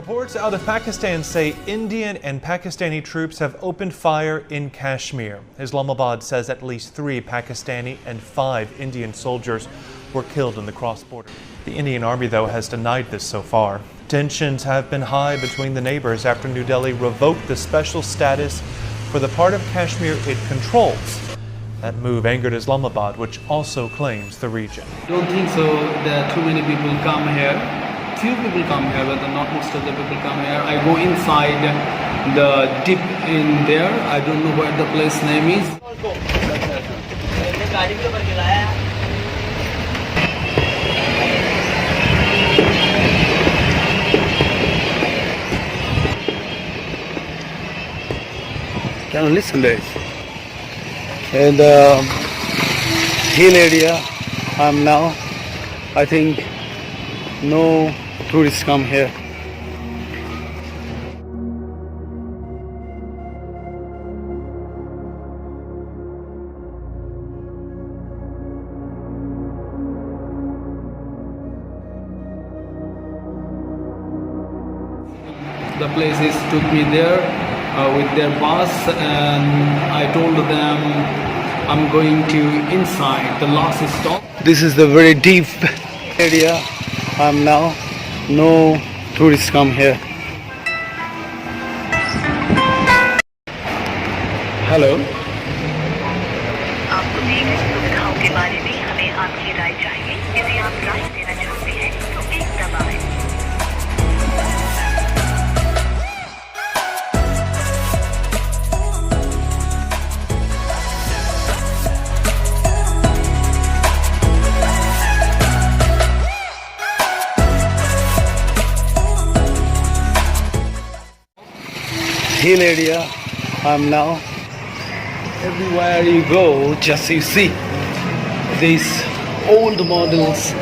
Reports out of Pakistan say Indian and Pakistani troops have opened fire in Kashmir. Islamabad says at least 3 Pakistani and 5 Indian soldiers were killed in the cross-border. The Indian Army, though, has denied this so far. Tensions have been high between the neighbors after New Delhi revoked the special status for the part of Kashmir it controls. That move angered Islamabad, which also claims the region. I don't think so. There are too many people come here. Few people come here, but not most of the people come here. I go inside the deep in there. I don't know what the place name is. Can you listen to it? In the hill area I'm now. I think no tourists come here. The places took me there with their bus, and I told them I'm going to inside the last stop. This is the very deep area I'm now. No tourists come here. Hello. आपको दी गई सुविधाओं के बारे में हमें आपकी राय चाहिए। यदि आप राय देना चाहते हैं तो एक दबाएं। Hill area I'm now. Everywhere you go, just you see these old models